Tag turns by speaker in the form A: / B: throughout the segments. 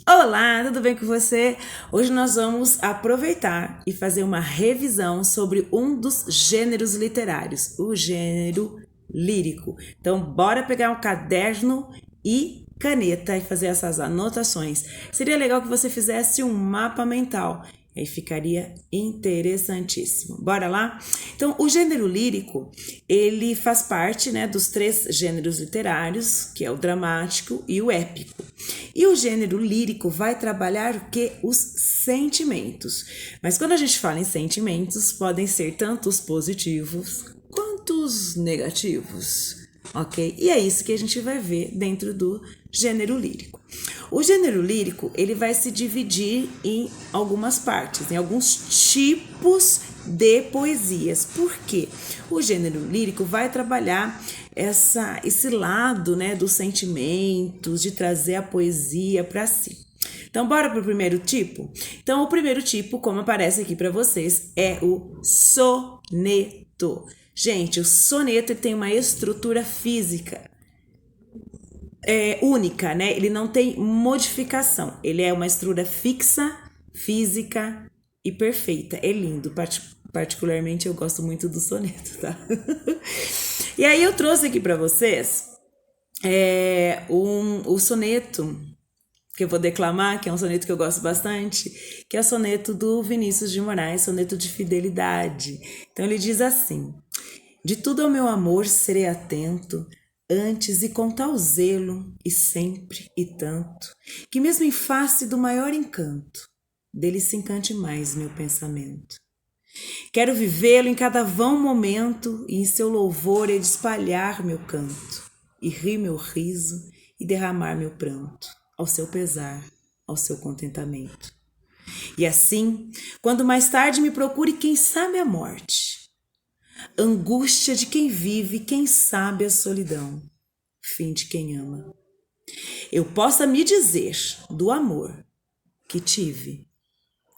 A: Olá, tudo bem com você? Hoje nós vamos aproveitar e fazer uma revisão sobre um dos gêneros literários, o gênero lírico. Então, bora pegar um caderno e caneta e fazer essas anotações. Seria legal que você fizesse um mapa mental. Aí ficaria interessantíssimo. Bora lá? Então, o gênero lírico, ele faz parte, dos três gêneros literários, que é o dramático e o épico. E o gênero lírico vai trabalhar o quê? Os sentimentos. Mas quando a gente fala em sentimentos, podem ser tanto os positivos quanto os negativos. Ok? E é isso que a gente vai ver dentro do gênero lírico. O gênero lírico, ele vai se dividir em algumas partes, em alguns tipos de poesias. Por quê? O gênero lírico vai trabalhar esse lado, dos sentimentos, de trazer a poesia para si. Então, bora para o primeiro tipo? Então, o primeiro tipo, como aparece aqui para vocês, é o soneto. Gente, o soneto tem uma estrutura física única, Ele não tem modificação. Ele é uma estrutura fixa, física e perfeita. É lindo. Particularmente, eu gosto muito do soneto, tá? E aí, eu trouxe aqui para vocês o soneto que eu vou declamar, que é um soneto que eu gosto bastante, que é o soneto do Vinícius de Moraes, soneto de fidelidade. Então, ele diz assim: de tudo ao meu amor serei atento, antes e com tal zelo, e sempre e tanto, que mesmo em face do maior encanto, dele se encante mais meu pensamento. Quero vivê-lo em cada vão momento, e em seu louvor hei de espalhar meu canto, e rir meu riso, e derramar meu pranto, ao seu pesar, ao seu contentamento. E assim, quando mais tarde me procure quem sabe a morte, angústia de quem vive, quem sabe a solidão, fim de quem ama, eu possa me dizer do amor que tive,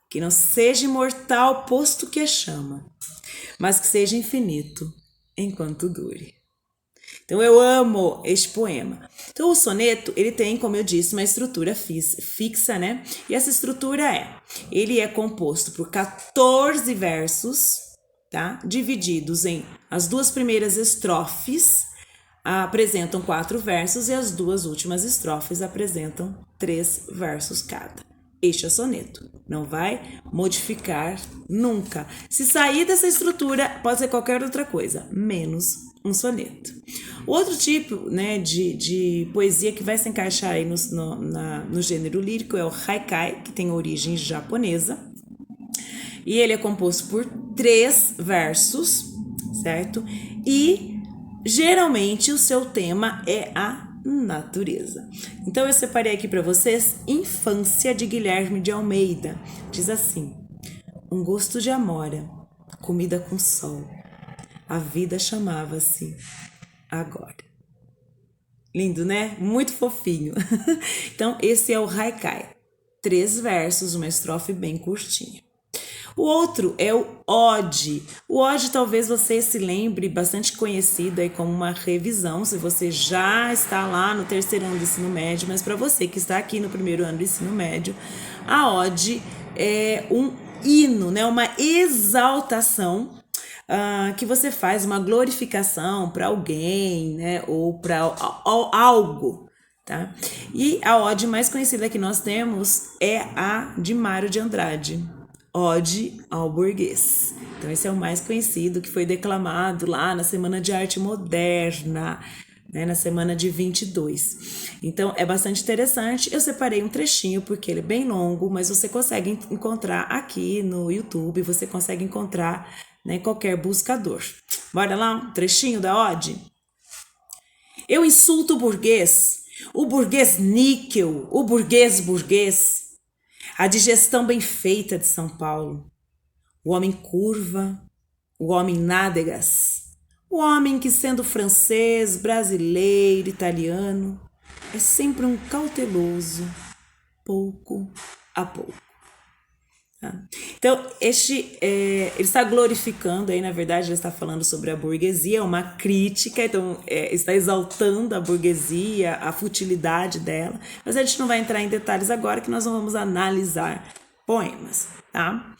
A: que não seja imortal posto que é chama, mas que seja infinito enquanto dure. Então eu amo este poema. Então o soneto, ele tem, como eu disse, uma estrutura fixa, E essa estrutura ele é composto por 14 versos, tá? Divididos em as duas primeiras estrofes apresentam 4 versos e as duas últimas estrofes apresentam 3 versos cada. Este é o soneto. Não vai modificar nunca. Se sair dessa estrutura, pode ser qualquer outra coisa, menos um soneto. Outro tipo, de poesia que vai se encaixar aí no gênero lírico é o haikai, que tem origem japonesa. E ele é composto por 3 versos, certo? E geralmente o seu tema é a natureza. Então eu separei aqui para vocês Infância, de Guilherme de Almeida. Diz assim: um gosto de amora, comida com sol, a vida chamava-se agora. Lindo, né? Muito fofinho. Então esse é o haikai. 3 versos, uma estrofe bem curtinha. O outro é o ode. O ode talvez você se lembre, bastante conhecido aí como uma revisão, se você já está lá no 3º ano do ensino médio, mas para você que está aqui no 1º ano do ensino médio, a ode é um hino, uma exaltação que você faz, uma glorificação para alguém, ou para algo. Tá? E a ode mais conhecida que nós temos é a de Mário de Andrade, Ode ao Burguês. Então esse é o mais conhecido, que foi declamado lá na Semana de Arte Moderna, na semana de 22. Então é bastante interessante. Eu separei um trechinho porque ele é bem longo, mas você consegue encontrar aqui no YouTube, você consegue encontrar em qualquer buscador. Bora lá, um trechinho da ode? Eu insulto o burguês níquel, o burguês, a digestão bem feita de São Paulo, o homem curva, o homem nádegas, o homem que, sendo francês, brasileiro, italiano, é sempre um cauteloso, pouco a pouco. Tá? Então, ele está glorificando aí, na verdade, ele está falando sobre a burguesia, é uma crítica, então está exaltando a burguesia, a futilidade dela, mas a gente não vai entrar em detalhes agora, que nós não vamos analisar poemas, tá?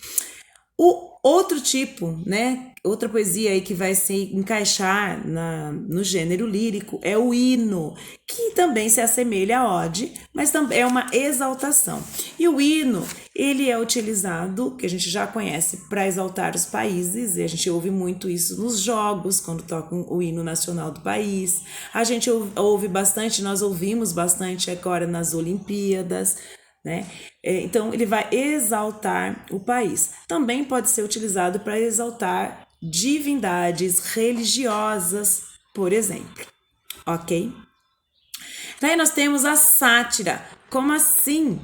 A: O outro tipo, né, outra poesia aí que vai se encaixar no gênero lírico é o hino, que também se assemelha à ode, mas também é uma exaltação. E o hino, ele é utilizado, que a gente já conhece, para exaltar os países, e a gente ouve muito isso nos jogos, quando tocam o hino nacional do país. A gente ouve bastante, nós ouvimos bastante agora nas Olimpíadas, né? Então, ele vai exaltar o país. Também pode ser utilizado para exaltar divindades religiosas, por exemplo. Ok? Daí nós temos a sátira. Como assim?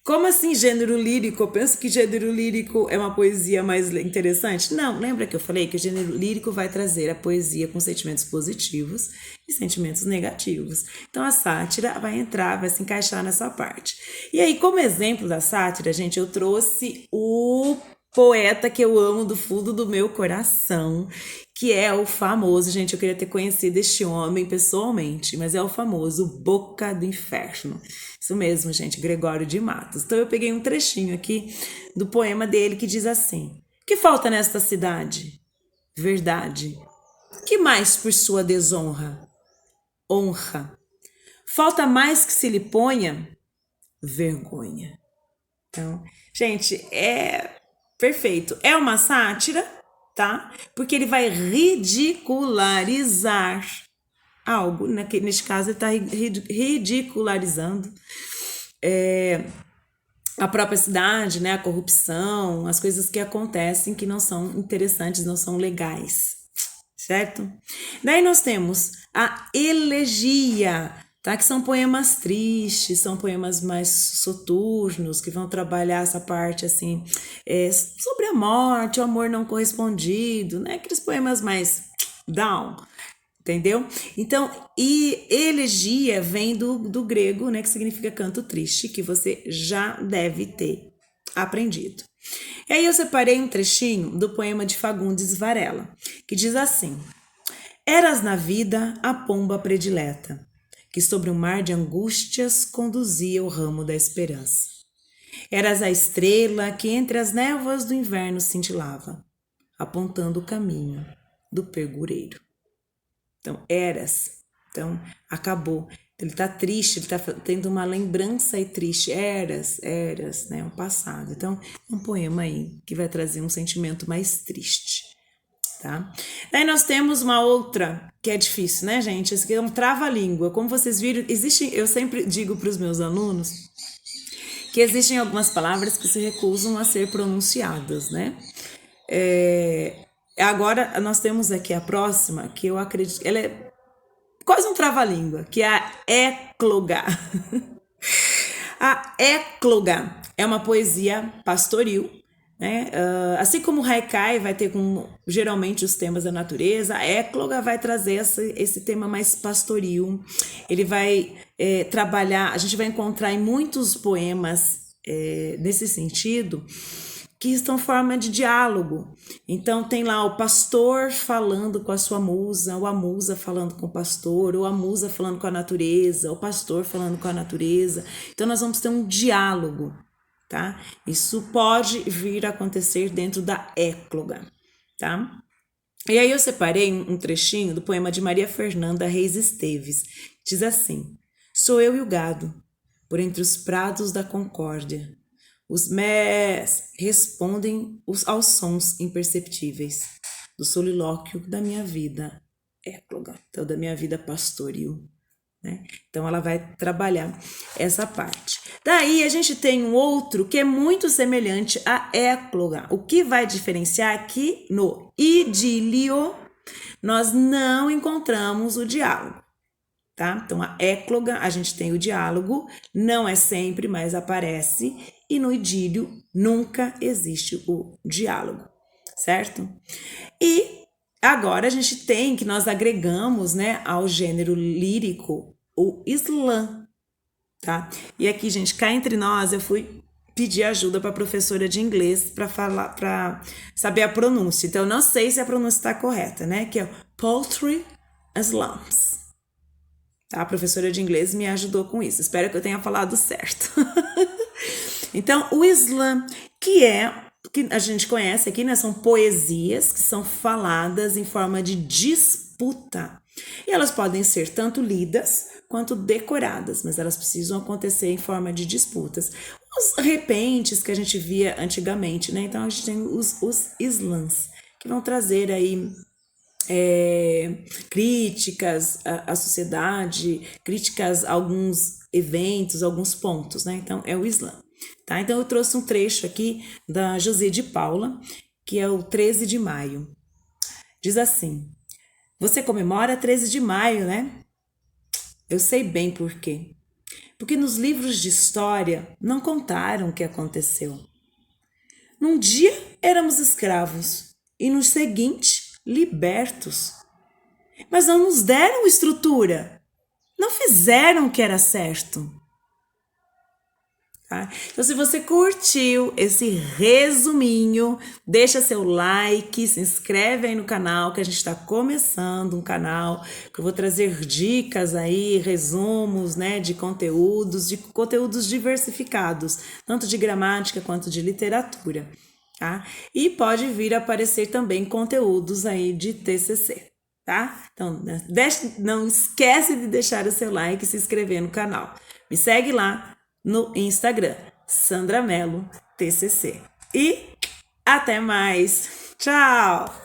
A: Como assim gênero lírico? Eu penso que gênero lírico é uma poesia mais interessante. Não, lembra que eu falei que o gênero lírico vai trazer a poesia com sentimentos positivos e sentimentos negativos. Então a sátira vai entrar, vai se encaixar nessa parte. E aí, como exemplo da sátira, gente, eu trouxe o poeta que eu amo do fundo do meu coração, que é o famoso, gente, eu queria ter conhecido este homem pessoalmente, mas é o famoso Boca do Inferno. Isso mesmo, gente, Gregório de Matos. Então eu peguei um trechinho aqui do poema dele que diz assim: que falta nesta cidade? Verdade. Que mais por sua desonra? Honra. Falta mais que se lhe ponha? Vergonha. Então, gente, é perfeito. É uma sátira, tá? Porque ele vai ridicularizar algo. Neste caso, ele está ridicularizando a própria cidade, né? A corrupção, as coisas que acontecem que não são interessantes, não são legais, certo? Daí nós temos a elegia, tá? Que são poemas tristes, são poemas mais soturnos, que vão trabalhar essa parte, assim, sobre a morte, o amor não correspondido, né? Aqueles poemas mais down, entendeu? Então, e elegia vem do grego, né? Que significa canto triste, que você já deve ter aprendido. E aí eu separei um trechinho do poema de Fagundes Varela, que diz assim: eras na vida a pomba predileta, que sobre um mar de angústias conduzia o ramo da esperança. Eras a estrela que entre as névoas do inverno cintilava, apontando o caminho do pergureiro. Então, eras. Então, acabou. Ele está triste, ele está tendo uma lembrança aí triste. Eras, né? O passado. Então, é um poema aí que vai trazer um sentimento mais triste. Tá? Daí nós temos uma outra que é difícil, né, gente? Esse aqui é um trava-língua. Como vocês viram, eu sempre digo para os meus alunos que existem algumas palavras que se recusam a ser pronunciadas, né? Agora nós temos aqui a próxima, que eu acredito, ela é quase um trava-língua, que é a écloga. A écloga é uma poesia pastoril, né? Assim como o haikai vai ter geralmente os temas da natureza, a écloga vai trazer esse tema mais pastoril. Ele vai trabalhar, a gente vai encontrar em muitos poemas nesse sentido, que estão em forma de diálogo. Então tem lá o pastor falando com a sua musa, ou a musa falando com o pastor, ou a musa falando com a natureza, o pastor falando com a natureza. Então nós vamos ter um diálogo, tá? Isso pode vir a acontecer dentro da écloga, tá? E aí eu separei um trechinho do poema de Maria Fernanda Reis Esteves. Diz assim: sou eu e o gado, por entre os prados da concórdia. Os més respondem aos sons imperceptíveis do solilóquio da minha vida écloga, então da minha vida pastoril, né? Então ela vai trabalhar essa parte. Daí a gente tem um outro que é muito semelhante à écloga. O que vai diferenciar aqui no idílio, nós não encontramos o diálogo. Tá? Então, a écloga, a gente tem o diálogo, não é sempre, mas aparece, e no idílio nunca existe o diálogo, certo? E agora a gente tem que nós agregamos, né, ao gênero lírico o slam, tá? E aqui, gente, cá entre nós, eu fui pedir ajuda para a professora de inglês para saber a pronúncia. Então, eu não sei se a pronúncia está correta, né? Que é poultry slums. Tá? A professora de inglês me ajudou com isso. Espero que eu tenha falado certo. Então, o slam, que a gente conhece aqui, né? São poesias que são faladas em forma de disputa. E elas podem ser tanto lidas quanto decoradas, mas elas precisam acontecer em forma de disputas. Os repentes que a gente via antigamente, né? Então, a gente tem os slams, que vão trazer aí críticas à sociedade, críticas a alguns eventos, alguns pontos, né? Então, é o slam. Tá? Então, eu trouxe um trecho aqui da José de Paula, que é o 13 de maio. Diz assim: você comemora 13 de maio, né? Eu sei bem por quê. Porque nos livros de história não contaram o que aconteceu. Num dia éramos escravos e no seguinte libertos. Mas não nos deram estrutura. Não fizeram o que era certo. Tá? Então, se você curtiu esse resuminho, deixa seu like, se inscreve aí no canal, que a gente está começando um canal que eu vou trazer dicas aí, resumos, né, de conteúdos diversificados, tanto de gramática quanto de literatura, tá? E pode vir a aparecer também conteúdos aí de TCC, tá? Então, não esquece de deixar o seu like e se inscrever no canal. Me segue lá no Instagram, Sandra Mello TCC. E até mais. Tchau!